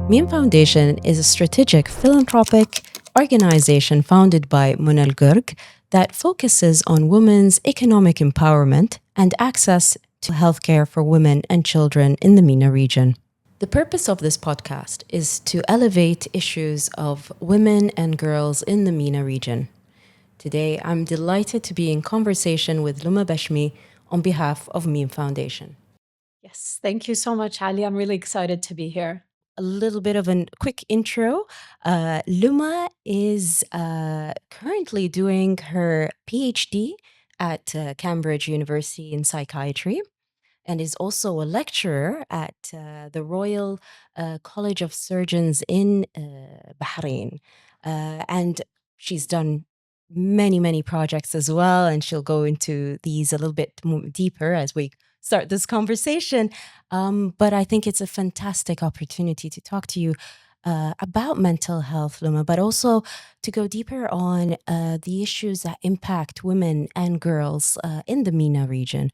Meem Foundation is a strategic philanthropic organization founded by Munal Gurg that focuses on women's economic empowerment and access to healthcare for women and children in the MENA region. The purpose of this podcast is to elevate issues of women and girls in the MENA region. Today, I'm delighted to be in conversation with Luma Bashmi on behalf of Meem Foundation. Yes, thank you so much, Ali. I'm really excited to be here. A little bit of a quick intro. Luma is currently doing her PhD at Cambridge University in psychiatry and is also a lecturer at the Royal College of Surgeons in Bahrain. And she's done many projects as well, and she'll go into these a little bit more deeper as we start this conversation. But I think it's a fantastic opportunity to talk to you about mental health, Luma, but also to go deeper on the issues that impact women and girls in the MENA region.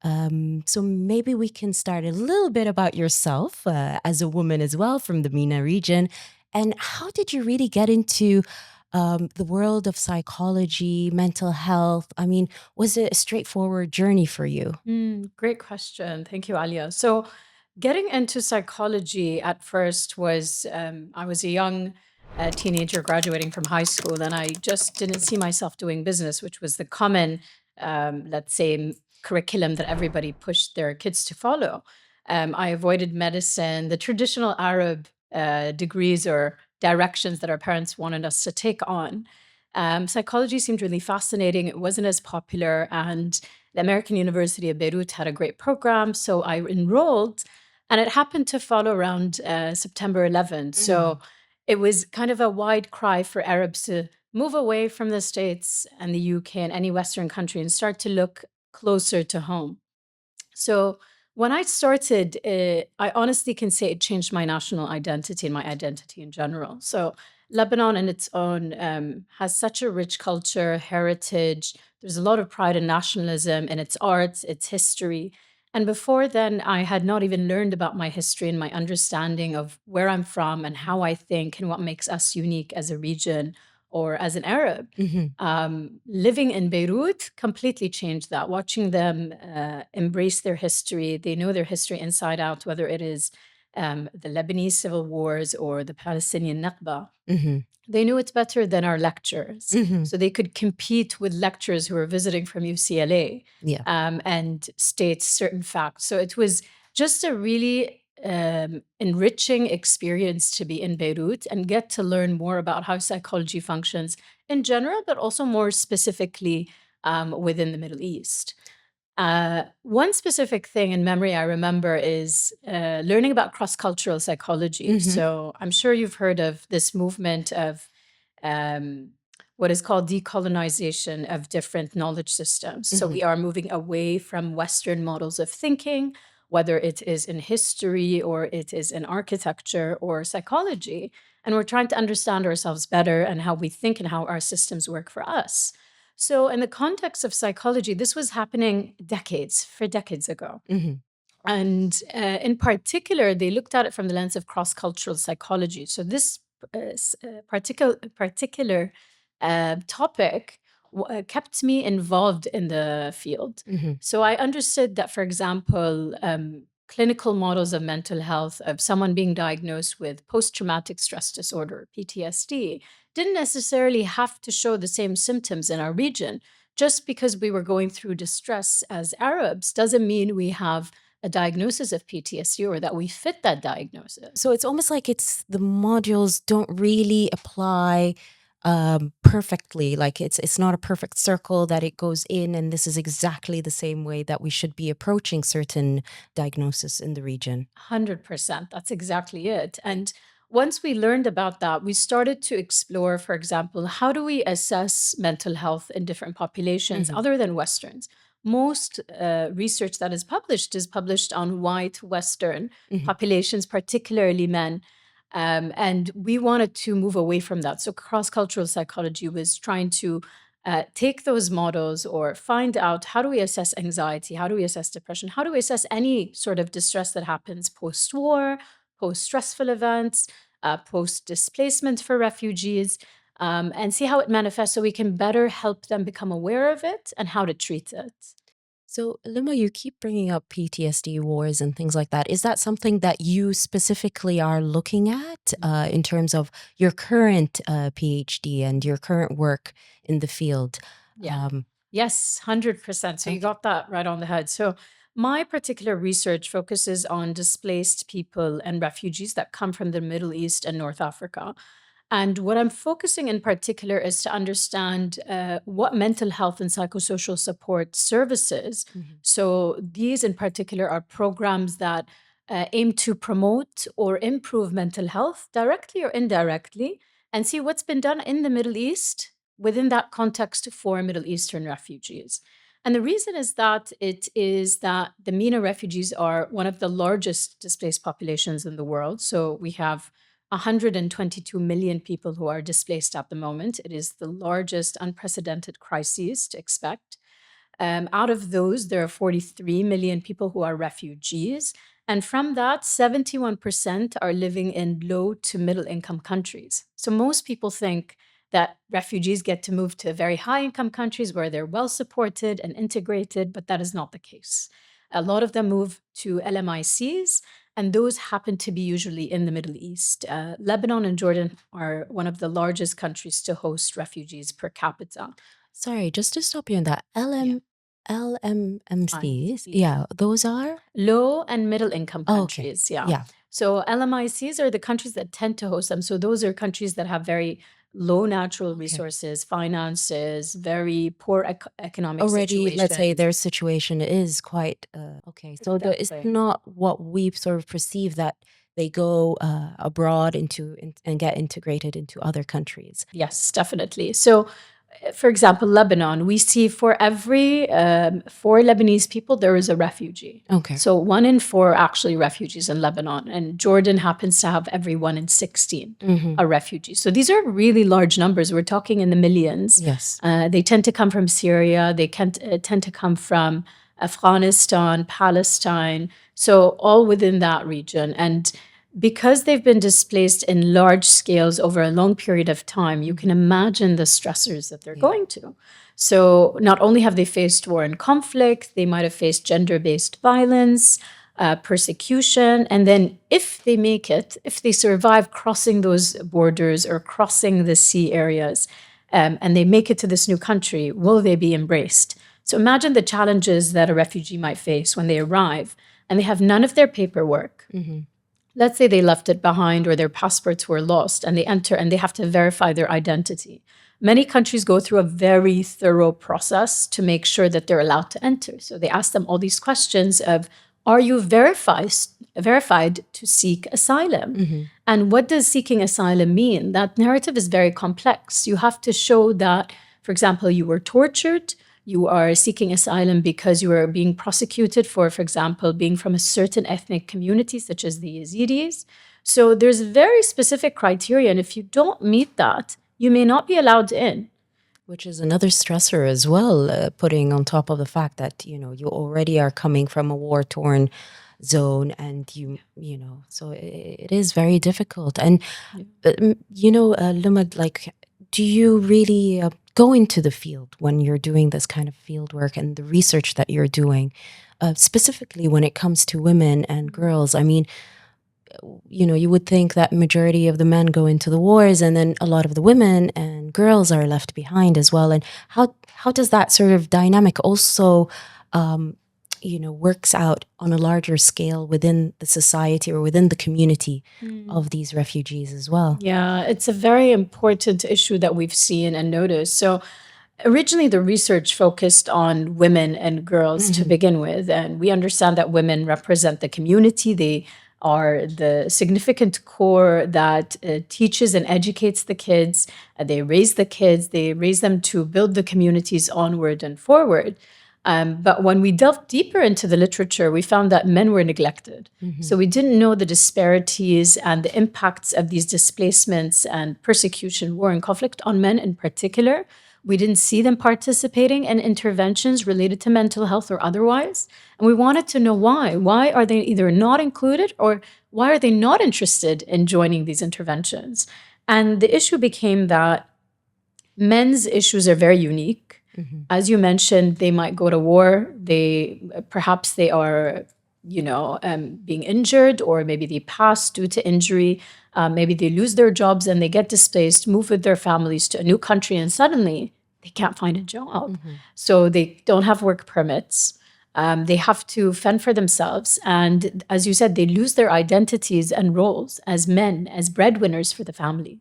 So maybe we can start a little bit about yourself as a woman as well from the MENA region. And how did you really get into the world of psychology, mental health? I mean, was it a straightforward journey for you? Great question. Thank you, Alia. So, getting into psychology at first was I was a young teenager graduating from high school, and I just didn't see myself doing business, which was the common, let's say, curriculum that everybody pushed their kids to follow. I avoided medicine, the traditional Arab degrees or directions that our parents wanted us to take on. Psychology seemed really fascinating. It wasn't as popular, and the American University of Beirut had a great program. So I enrolled, and it happened to fall around September 11th. So it was kind of a wide cry for Arabs to move away from the States and the UK and any Western country and start to look closer to home. So when I started, I honestly can say it changed my national identity and my identity in general. So Lebanon, in its own, has such a rich culture, heritage. There's a lot of pride and nationalism in its arts, its history. And before then, I had not even learned about my history and my understanding of where I'm from and how I think and what makes us unique as a region or as an Arab. Living in Beirut completely changed that. Watching them embrace their history, they know their history inside out, whether it is the Lebanese civil wars or the Palestinian Nakba. They knew it better than our lecturers. So they could compete with lecturers who were visiting from UCLA Yeah. and state certain facts. So it was just a really enriching experience to be in Beirut and get to learn more about how psychology functions in general, but also more specifically within the Middle East. One specific thing in memory I remember is learning about cross-cultural psychology. So I'm sure you've heard of this movement of what is called decolonization of different knowledge systems. So we are moving away from Western models of thinking, whether it is in history or it is in architecture or psychology. And we're trying to understand ourselves better and how we think and how our systems work for us. So, in the context of psychology, this was happening decades ago. And in particular, they looked at it from the lens of cross-cultural psychology. So this particular topic kept me involved in the field. So I understood that, for example, clinical models of mental health of someone being diagnosed with post-traumatic stress disorder, PTSD, didn't necessarily have to show the same symptoms in our region. Just because we were going through distress as Arabs doesn't mean we have a diagnosis of PTSD or that we fit that diagnosis. So it's almost like the modules don't really apply perfectly. Like it's not a perfect circle that it goes in, and this is exactly the same way that we should be approaching certain diagnosis in the region. 100%. That's exactly it. And once we learned about that, we started to explore, for example, how do we assess mental health in different populations other than Westerns? Most research that is published on white Western populations, particularly men. And we wanted to move away from that. So cross-cultural psychology was trying to take those models or find out how do we assess anxiety, how do we assess depression, how do we assess any sort of distress that happens post-war, post-stressful events, post-displacement for refugees, and see how it manifests so we can better help them become aware of it and how to treat it. So, Luma, you keep bringing up PTSD wars and things like that. Is that something that you specifically are looking at in terms of your current PhD and your current work in the field? Yeah. Yes, 100%. So you Okay. got that right on the head. So my particular research focuses on displaced people and refugees that come from the Middle East and North Africa. And what I'm focusing in particular is to understand what mental health and psychosocial support services. Mhm. So these in particular are programs that aim to promote or improve mental health directly or indirectly, and see what's been done in the Middle East within that context for Middle Eastern refugees. And the reason is that it is that the MENA refugees are one of the largest displaced populations in the world. So we have 122 million people who are displaced at the moment. It is the largest unprecedented crisis to expect. Out of those, there are 43 million people who are refugees. And from that, 71% are living in low to middle income countries. So most people think that refugees get to move to very high income countries where they're well supported and integrated, but that is not the case. A lot of them move to LMICs, and those happen to be usually in the Middle East. Lebanon and Jordan are one of the largest countries to host refugees per capita. Sorry, just to stop you on that. Yeah. LMMCs, Yeah. yeah, those are? Low and middle income Oh, okay. countries, yeah. Yeah. So LMICs are the countries that tend to host them. So those are countries that have very low natural Okay. resources, finances, very poor economic Already, let's say situations. their situation is quite okay. So it's Exactly. not what we sort of perceive that they go abroad and get integrated into other countries. Yes, definitely. So, for example, Lebanon, we see for every 4 Lebanese people, there is a refugee. Okay. So 1 in 4 actually refugees in Lebanon, and Jordan happens to have every 1 in 16 Mhm. a refugee. So these are really large numbers. We're talking in the millions. Yes. They tend to come from Syria. They tend to come from Afghanistan, Palestine. So all within that region. And because they've been displaced in large scales over a long period of time, you can imagine the stressors that they're Yeah. going to. So not only have they faced war and conflict, they might have faced gender-based violence, persecution, and then if they make it, if they survive crossing those borders or crossing the sea areas, and they make it to this new country, will they be embraced? So imagine the challenges that a refugee might face when they arrive and they have none of their paperwork. Mhm. Let's say they left it behind or their passports were lost and they enter and they have to verify their identity. Many countries go through a very thorough process to make sure that they're allowed to enter. So they ask them all these questions of, are you verified to seek asylum? And what does seeking asylum mean? That narrative is very complex. You have to show that, for example, you were tortured, you are seeking asylum because you are being prosecuted for example, being from a certain ethnic community, such as the Yazidis. So there's very specific criteria, and if you don't meet that, you may not be allowed in. Which is another stressor as well, putting on top of the fact that, you already are coming from a war-torn zone and so it is very difficult. And, Luma, like, do you really go into the field when you're doing this kind of field work and the research that you're doing, specifically when it comes to women and girls? I mean, you would think that majority of the men go into the wars and then a lot of the women and girls are left behind as well. And how does that sort of dynamic also, works out on a larger scale within the society or within the community of these refugees as well? Yeah, it's a very important issue that we've seen and noticed. So originally, the research focused on women and girls to begin with, and we understand that women represent the community. They are the significant core that teaches and educates the kids. They raise the kids. They raise them to build the communities onward and forward. But when we delved deeper into the literature, we found that men were neglected. So we didn't know the disparities and the impacts of these displacements and persecution, war, and conflict on men in particular We didn't see them participating in interventions related to mental health or otherwise. And we wanted to know why. Why are they either not included, or why are they not interested in joining these interventions? And the issue became that men's issues are very unique. As you mentioned, they might go to war. Perhaps they are, being injured, or maybe they pass due to injury. Maybe they lose their jobs and they get displaced, move with their families to a new country, and suddenly they can't find a job. So they don't have work permits. They have to fend for themselves. And as you said, they lose their identities and roles as men, as breadwinners for the family.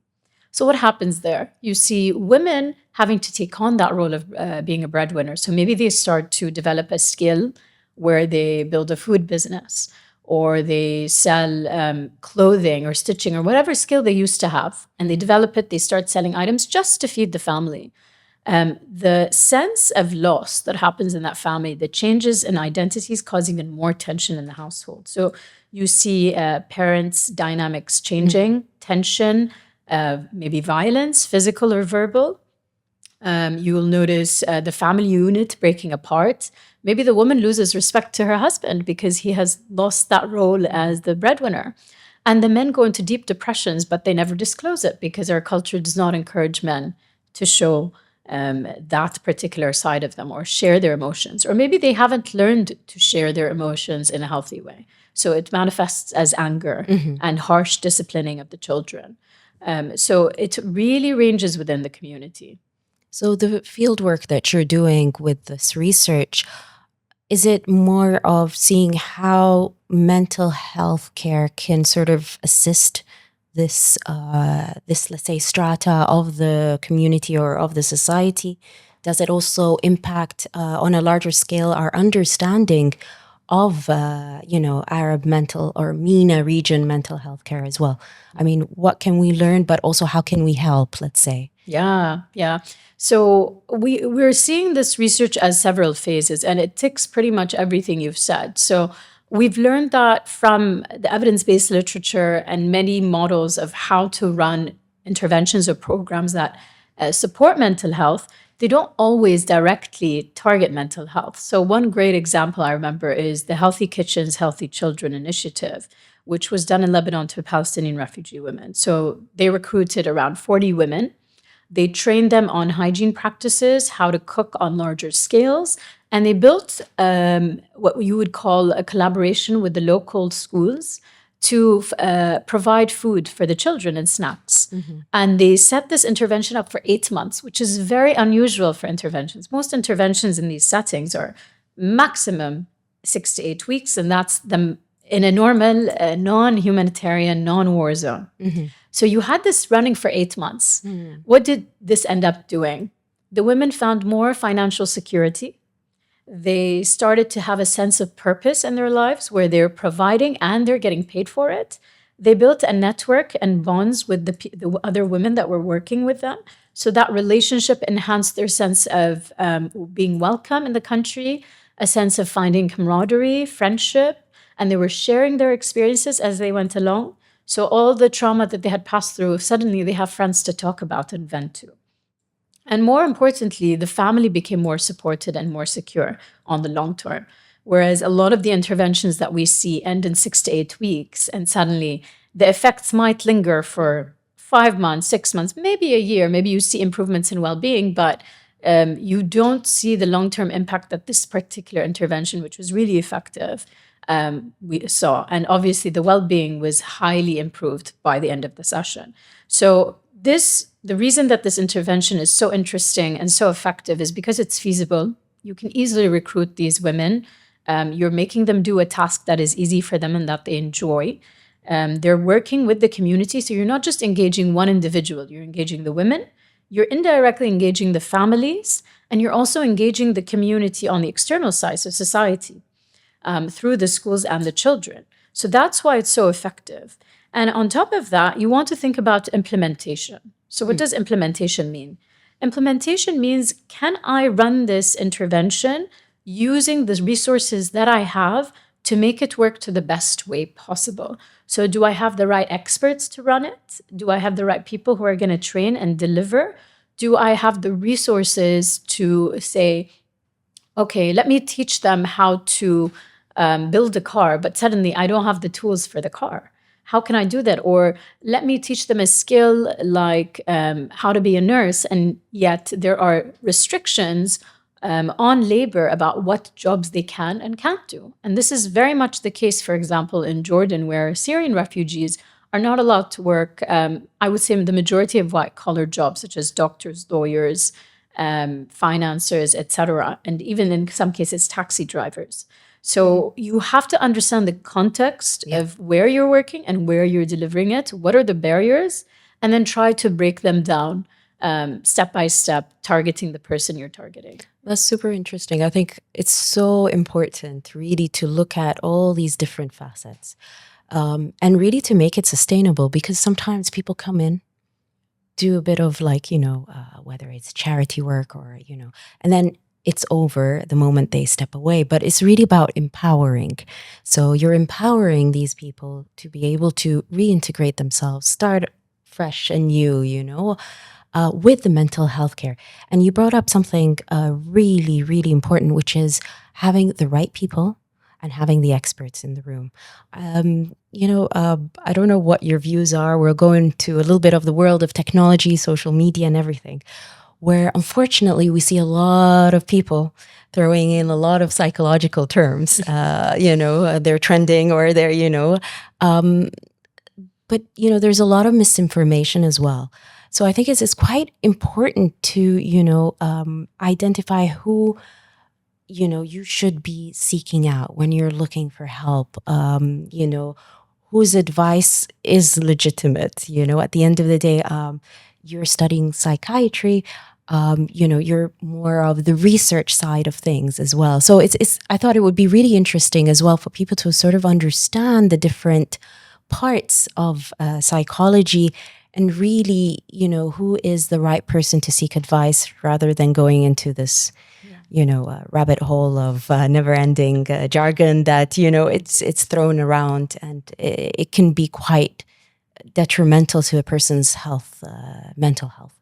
So what happens there? You see women having to take on that role of being a breadwinner. So maybe they start to develop a skill where they build a food business, or they sell clothing or stitching or whatever skill they used to have, and they develop it. They start selling items just to feed the family. The sense of loss that happens in that family, the changes in identities cause even more tension in the household. So you see parents' dynamics changing, tension, maybe violence, physical or verbal. You will notice the family unit breaking apart. Maybe the woman loses respect to her husband because he has lost that role as the breadwinner. And the men go into deep depressions, but they never disclose it because our culture does not encourage men to show that particular side of them or share their emotions. Or maybe they haven't learned to share their emotions in a healthy way. So it manifests as anger and harsh disciplining of the children. So it really ranges within the community. So the field work that you're doing with this research, is it more of seeing how mental health care can sort of assist this, let's say, strata of the community or of the society? Does it also impact on a larger scale our understanding of, Arab mental or MENA region mental health care as well? I mean, what can we learn, but also how can we help, let's say? Yeah. So we're seeing this research as several phases, and it ticks pretty much everything you've said. So we've learned that from the evidence-based literature and many models of how to run interventions or programs that support mental health, they don't always directly target mental health. So one great example I remember is the Healthy Kitchens, Healthy Children initiative, which was done in Lebanon to Palestinian refugee women. So they recruited around 40 women. They trained them on hygiene practices, how to cook on larger scales, and they built what you would call a collaboration with the local schools to provide food for the children and snacks. And they set this intervention up for 8 months, which is very unusual for interventions. Most interventions in these settings are maximum 6 to 8 weeks, and that's them in a normal, non-humanitarian, non-war zone. So you had this running for 8 months. What did this end up doing? The women found more financial security. They started to have a sense of purpose in their lives where they're providing and they're getting paid for it. They built a network and bonds with the other women that were working with them. So that relationship enhanced their sense of being welcome in the country, a sense of finding camaraderie, friendship, and they were sharing their experiences as they went along. So all the trauma that they had passed through, suddenly they have friends to talk about and vent to. And more importantly, the family became more supported and more secure on the long term. Whereas a lot of the interventions that we see end in 6 to 8 weeks, and suddenly the effects might linger for 5 months, 6 months, maybe a year. Maybe you see improvements in well-being, but you don't see the long-term impact that this particular intervention, which was really effective, we saw. And obviously the well-being was highly improved by the end of the session. So the reason that this intervention is so interesting and so effective is because it's feasible. You can easily recruit these women. You're making them do a task that is easy for them and that they enjoy. They're working with the community. So you're not just engaging one individual, you're engaging the women, you're indirectly engaging the families, and you're also engaging the community on the external side, so society, through the schools and the children. So that's why it's so effective. And on top of that, you want to think about implementation. So what does implementation mean? Implementation means, can I run this intervention using the resources that I have to make it work to the best way possible? So do I have the right experts to run it? Do I have the right people who are going to train and deliver? do I have the resources to say, okay, let me teach them how to build a car, but suddenly I don't have the tools for the car. How can I do that? Or let me teach them a skill like how to be a nurse, and yet there are restrictions on labor about what jobs they can and can't do. And this is very much the case, for example, in Jordan, where Syrian refugees are not allowed to work, I would say, the majority of white-collar jobs, such as doctors, lawyers, financiers, etc., and even in some cases, taxi drivers. So you have to understand the context of where you're working and where you're delivering it. What are the barriers? And then try to break them down step by step, targeting the person you're targeting. That's super interesting. I think it's so important really to look at all these different facets and really to make it sustainable, because sometimes people come in, do a bit of like, whether it's charity work or, and then it's over the moment they step away. But it's really about empowering. So you're empowering these people to be able to reintegrate themselves, start fresh and new, with the mental health care. And you brought up something really, really important, which is having the right people and having the experts in the room. I don't know what your views are. We're going to a little bit of the world of technology, social media, and everything, where unfortunately we see a lot of people throwing in a lot of psychological terms. They're trending or they're, but there's a lot of misinformation as well. So I think it's quite important to identify who you should be seeking out when you're looking for help. Whose advice is legitimate. At the end of the day, you're studying psychiatry. You're more of the research side of things as well. So I thought it would be really interesting as well for people to sort of understand the different parts of psychology, and really, who is the right person to seek advice, rather than going into this, rabbit hole of never-ending jargon that, it's thrown around, and it can be quite detrimental to a person's health, mental health.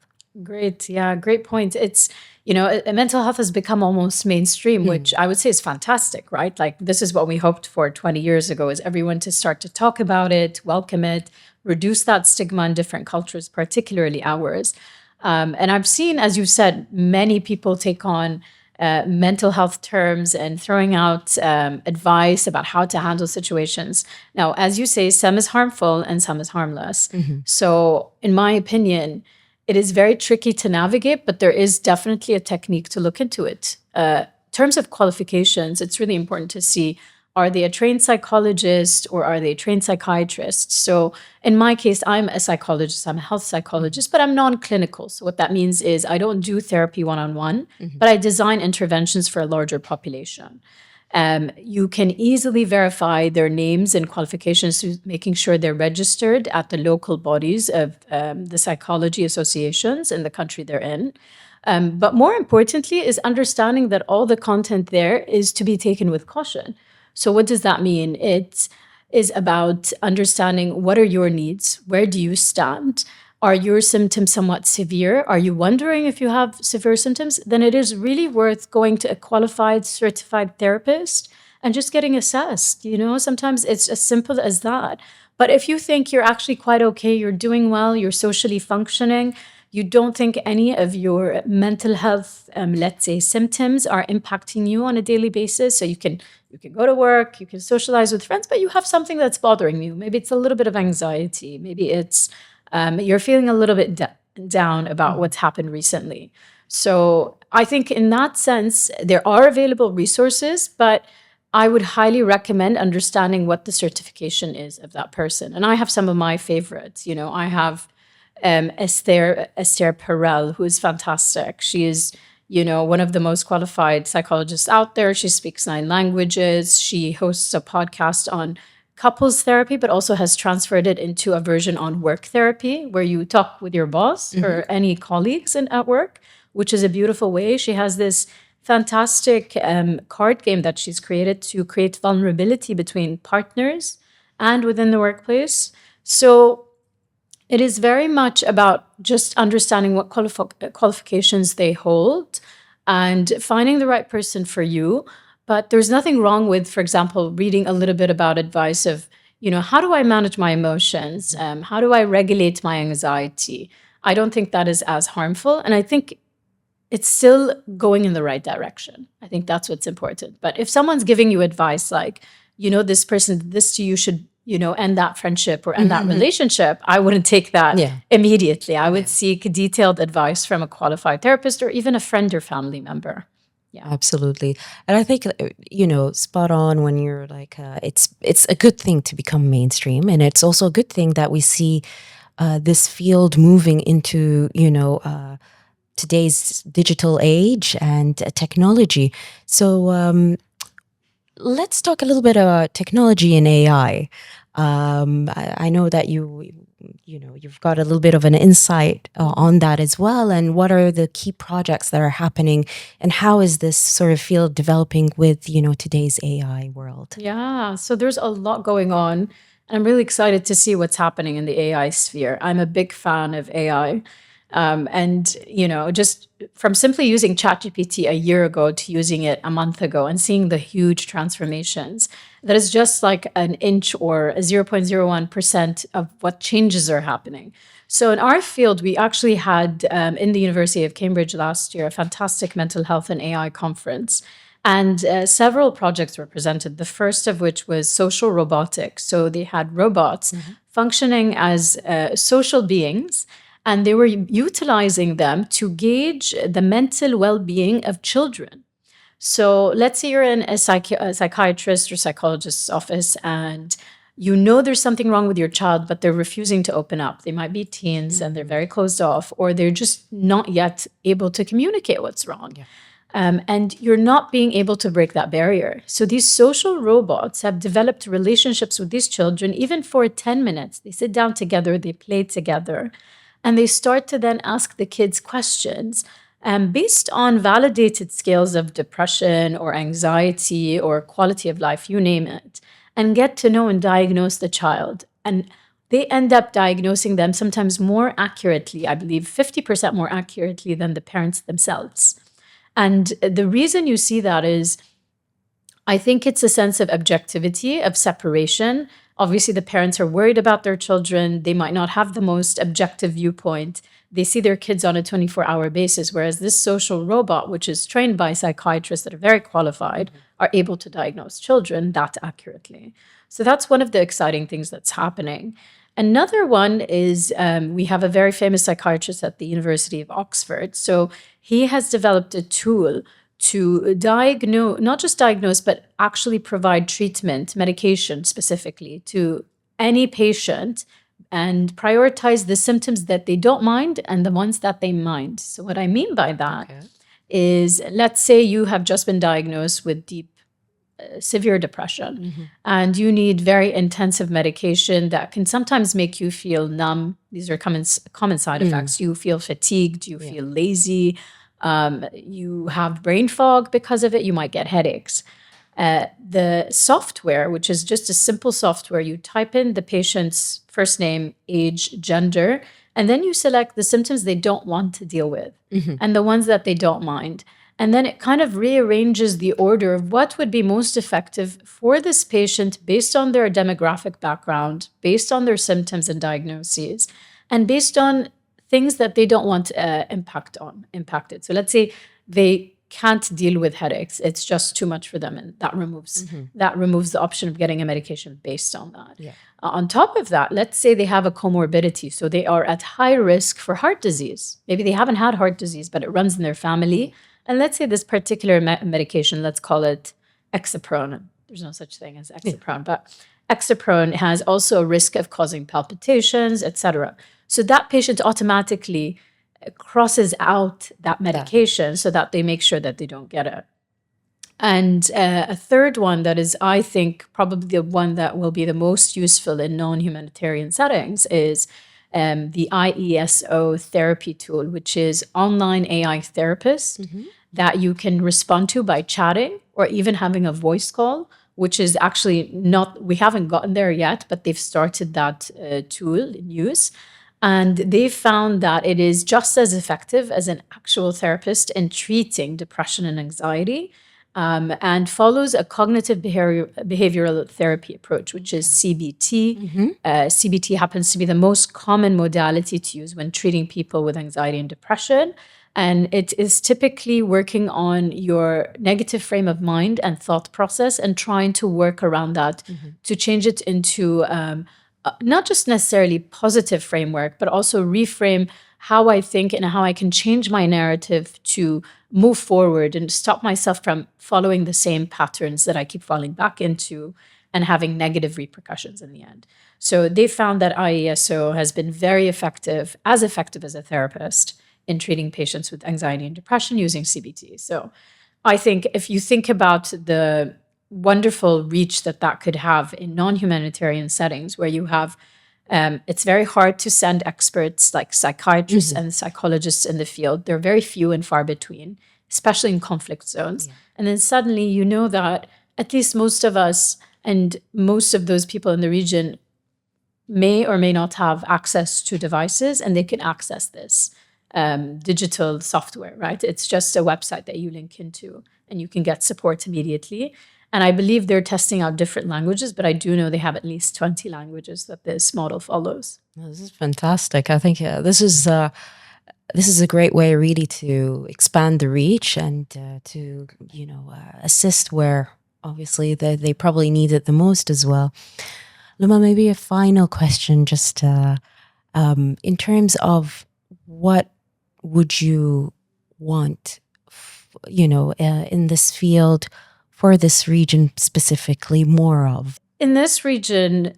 Great. Yeah, great point. It's, mental health has become almost mainstream, which I would say is fantastic, right? Like, this is what we hoped for 20 years ago, is everyone to start to talk about it, welcome it, reduce that stigma in different cultures, particularly ours. And I've seen, as you said, many people take on mental health terms and throwing out advice about how to handle situations. Now, as you say, some is harmful and some is harmless. So in my opinion, it is very tricky to navigate, but there is definitely a technique to look into it. In terms of qualifications, it's really important to see, are they a trained psychologist or are they a trained psychiatrist? So in my case, I'm a psychologist, I'm a health psychologist, but I'm non-clinical. So what that means is I don't do therapy one-on-one, but I design interventions for a larger population. You can easily verify their names and qualifications, making sure they're registered at the local bodies of the psychology associations in the country they're in. But more importantly is understanding that all the content there is to be taken with caution. So what does that mean? It is about understanding, what are your needs? Where do you stand? Are your symptoms somewhat severe? Are you wondering if you have severe symptoms? Then it is really worth going to a qualified, certified therapist and just getting assessed. Sometimes it's as simple as that. But if you think you're actually quite okay, you're doing well, you're socially functioning, you don't think any of your mental health, let's say, symptoms are impacting you on a daily basis, so you can go to work, you can socialize with friends, but you have something that's bothering you. Maybe it's a little bit of anxiety. Maybe it's you're feeling a little bit down about what's happened recently. So I think in that sense, there are available resources, but I would highly recommend understanding what the certification is of that person. And I have some of my favorites. I have Esther Perel, who is fantastic. She is, one of the most qualified psychologists out there. She speaks 9 languages. She hosts a podcast on couples therapy, but also has transferred it into a version on work therapy, where you talk with your boss or any colleagues at work, which is a beautiful way. She has this fantastic card game that she's created to create vulnerability between partners and within the workplace. So It is very much about just understanding what qualifications they hold and finding the right person for you. But there's nothing wrong with, for example, reading a little bit about advice of, how do I manage my emotions? How do I regulate my anxiety? I don't think that is as harmful. And I think it's still going in the right direction. I think that's what's important. But if someone's giving you advice like, this person did this to you, should, end that friendship or end that relationship, I wouldn't take that immediately. I would seek detailed advice from a qualified therapist or even a friend or family member. Yeah, absolutely. And I think, spot on when you're like, it's a good thing to become mainstream. And it's also a good thing that we see this field moving into, today's digital age and technology. So let's talk a little bit about technology and AI. I know that you've got a little bit of an insight on that as well. And what are the key projects that are happening, and how is this sort of field developing with today's AI world? Yeah, so there's a lot going on. I'm really excited to see what's happening in the AI sphere. I'm a big fan of AI. And, just from simply using ChatGPT a year ago to using it a month ago and seeing the huge transformations, that is just like an inch or 0.01% of what changes are happening. So in our field, we actually had in the University of Cambridge last year a fantastic mental health and AI conference. And several projects were presented, the first of which was social robotics. So they had robots functioning as social beings, and they were utilizing them to gauge the mental well-being of children. So let's say you're in a psychiatrist or psychologist's office and there's something wrong with your child, but they're refusing to open up. They might be teens and they're very closed off, or they're just not yet able to communicate what's wrong. Yeah. And you're not being able to break that barrier. So these social robots have developed relationships with these children, even for 10 minutes. They sit down together, they play together, and they start to then ask the kids questions based on validated scales of depression or anxiety or quality of life, you name it, and get to know and diagnose the child. And they end up diagnosing them sometimes more accurately, I believe 50% more accurately than the parents themselves. And the reason you see that is, I think it's a sense of objectivity, of separation. Obviously, the parents are worried about their children. They might not have the most objective viewpoint. They see their kids on a 24-hour basis, whereas this social robot, which is trained by psychiatrists that are very qualified, are able to diagnose children that accurately. So that's one of the exciting things that's happening. Another one is we have a very famous psychiatrist at the University of Oxford. So he has developed a tool to diagnose, not just diagnose, but actually provide treatment, medication specifically to any patient and prioritize the symptoms that they don't mind and the ones that they mind. So what I mean by that is, let's say you have just been diagnosed with severe depression and you need very intensive medication that can sometimes make you feel numb. These are common side effects. You feel fatigued, you feel lazy, you have brain fog because of it, you might get headaches. The software, which is just a simple software, you type in the patient's first name, age, gender, and then you select the symptoms they don't want to deal with and the ones that they don't mind. And then it kind of rearranges the order of what would be most effective for this patient based on their demographic background, based on their symptoms and diagnoses, and based on things that they don't want impacted. So let's say they can't deal with headaches. It's just too much for them. And that removes the option of getting a medication based on that. Yeah. On top of that, let's say they have a comorbidity. So they are at high risk for heart disease. Maybe they haven't had heart disease, but it runs in their family. And let's say this particular medication, let's call it Exaprone. There's no such thing as Exaprone, but Exaprone has also a risk of causing palpitations, etc. So that patient automatically crosses out that medication so that they make sure that they don't get it. And a third one that is, I think, probably the one that will be the most useful in non-humanitarian settings is the IESO therapy tool, which is online AI therapist that you can respond to by chatting or even having a voice call, which is actually we haven't gotten there yet, but they've started that tool in use. And they found that it is just as effective as an actual therapist in treating depression and anxiety, and follows a cognitive behavioral therapy approach, which is CBT. CBT happens to be the most common modality to use when treating people with anxiety and depression. And it is typically working on your negative frame of mind and thought process and trying to work around that to change it into not just necessarily positive framework, but also reframe how I think and how I can change my narrative to move forward and stop myself from following the same patterns that I keep falling back into and having negative repercussions in the end. So they found that IESO has been very effective as a therapist in treating patients with anxiety and depression using CBT. So I think if you think about the wonderful reach that that could have in non-humanitarian settings where you have, it's very hard to send experts like psychiatrists and psychologists in the field. They're very few and far between, especially in conflict zones. Yeah. And then suddenly you know that at least most of us and most of those people in the region may or may not have access to devices, and they can access this digital software, right? It's just a website that you link into and you can get support immediately. And I believe they're testing out different languages, but I do know they have at least 20 languages that this model follows. This is fantastic. I think this is a great way really to expand the reach and to, assist where obviously they probably need it the most as well. Luma, maybe a final question, just in terms of what would you want, in this field for this region specifically more of? In this region,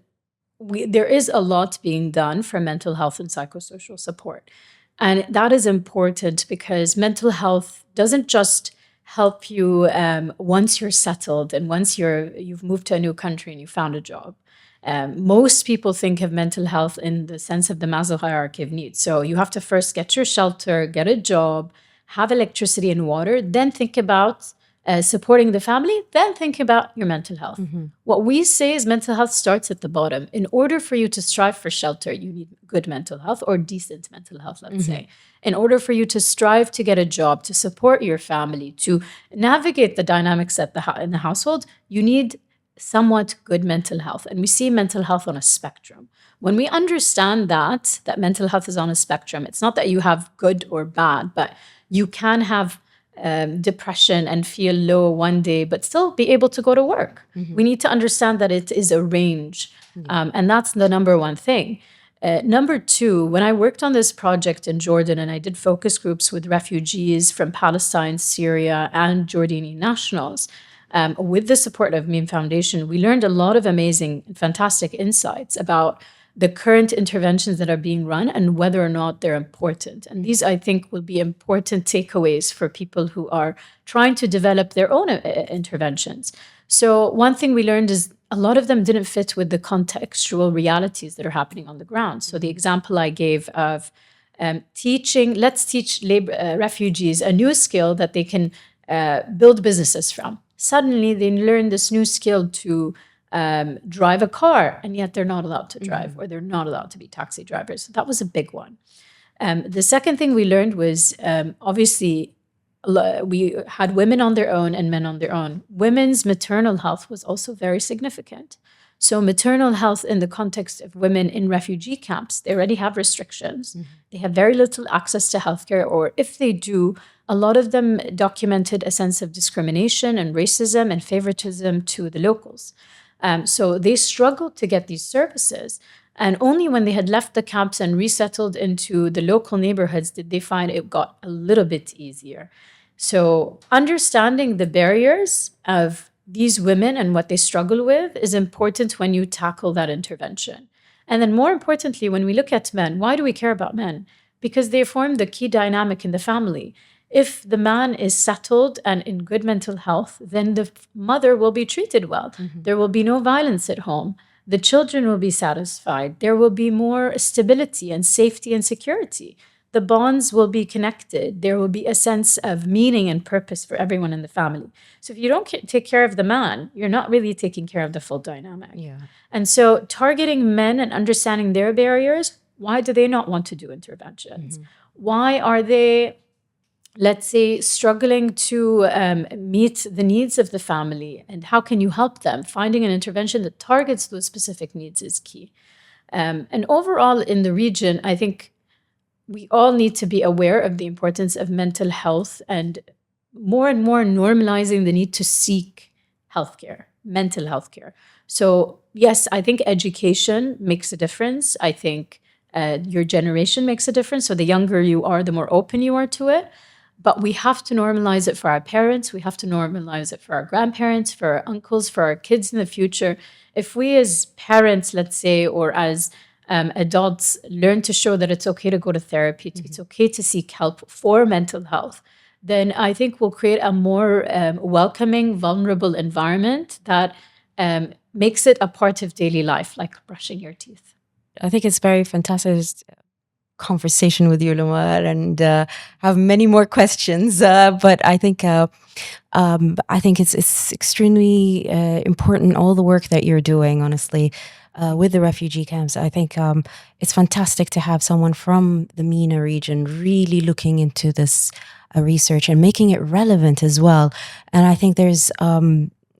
there is a lot being done for mental health and psychosocial support. And that is important because mental health doesn't just help you once you're settled and once you've moved to a new country and you found a job. Most people think of mental health in the sense of the Maslow hierarchy of needs. So you have to first get your shelter, get a job, have electricity and water, then think about supporting the family, then think about your mental health. What we say is mental health starts at the bottom. In order for you to strive for shelter, you need good mental health or decent mental health, let's say. In order for you to strive to get a job, to support your family, to navigate the dynamics in the household, you need somewhat good mental health. And we see mental health on a spectrum. When we understand that mental health is on a spectrum, it's not that you have good or bad, but you can have depression and feel low one day, but still be able to go to work. We need to understand that it is a range. And that's the number one thing. Number two, when I worked on this project in Jordan and I did focus groups with refugees from Palestine, Syria, and Jordanian nationals, with the support of Meem Foundation, we learned a lot of amazing and fantastic insights about the current interventions that are being run and whether or not they're important. And these, I think, will be important takeaways for people who are trying to develop their own interventions. So one thing we learned is a lot of them didn't fit with the contextual realities that are happening on the ground. So the example I gave of let's teach refugees a new skill that they can build businesses from. Suddenly they learn this new skill to drive a car, and yet they're not allowed to drive, or they're not allowed to be taxi drivers. So that was a big one. The second thing we learned was, obviously, we had women on their own and men on their own. Women's maternal health was also very significant. So maternal health in the context of women in refugee camps, they already have restrictions. They have very little access to healthcare, or if they do, a lot of them documented a sense of discrimination and racism and favoritism to the locals. So they struggled to get these services. And only when they had left the camps and resettled into the local neighborhoods did they find it got a little bit easier. So understanding the barriers of these women and what they struggle with is important when you tackle that intervention. And then more importantly, when we look at men, why do we care about men? Because they form the key dynamic in the family. If the man is settled and in good mental health, then the mother will be treated well. There will be no violence at home. The children will be satisfied. There will be more stability and safety and security. The bonds will be connected. There will be a sense of meaning and purpose for everyone in the family. So if you don't take care of the man, you're not really taking care of the full dynamic. Yeah. And so targeting men and understanding their barriers Why do they not want to do interventions? Why are they, let's say, struggling to meet the needs of the family? And how can you help them? Finding an intervention that targets those specific needs is key. And overall in the region, I think we all need to be aware of the importance of mental health and more normalizing the need to seek healthcare, mental health care. So yes, I think education makes a difference. I think your generation makes a difference. So the younger you are, the more open you are to it. But we have to normalize it for our parents. We have to normalize it for our grandparents, for our uncles, for our kids in the future. If we as parents, let's say, or as adults learn to show that it's okay to go to therapy, it's okay to seek help for mental health, then I think we'll create a more welcoming, vulnerable environment that makes it a part of daily life, like brushing your teeth. I think it's very fantastic conversation with you, Luma, and have many more questions. But I think it's extremely important, all the work that you're doing, honestly, with the refugee camps. I think it's fantastic to have someone from the MENA region really looking into this research and making it relevant as well. And I think there's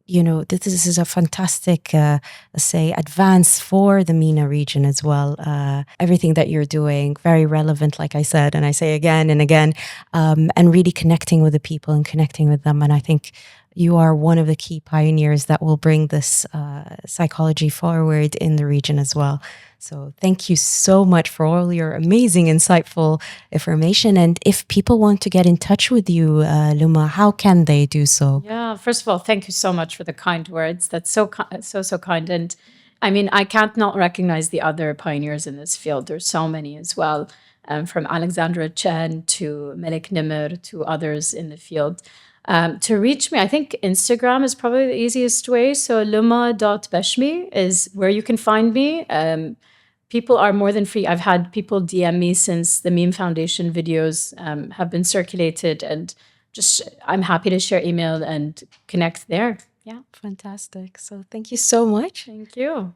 this is a fantastic, say, advance for the MENA region as well. Everything that you're doing, very relevant, like I said, and I say again and again, and really connecting with the people and connecting with them. And I think you are one of the key pioneers that will bring this psychology forward in the region as well. So thank you so much for all your amazing, insightful information. And if people want to get in touch with you, Luma, how can they do so? Yeah, first of all, thank you so much for the kind words. That's so kind. And I mean, I can't not recognize the other pioneers in this field. There's so many as well, from Alexandra Chen to Melik Nimr to others in the field. To reach me, I think Instagram is probably the easiest way. So luma.bashmi is where you can find me. People are more than free. I've had people DM me since the Meem Foundation videos have been circulated, and just I'm happy to share email and connect there. Yeah. Fantastic. So thank you so much. Thank you.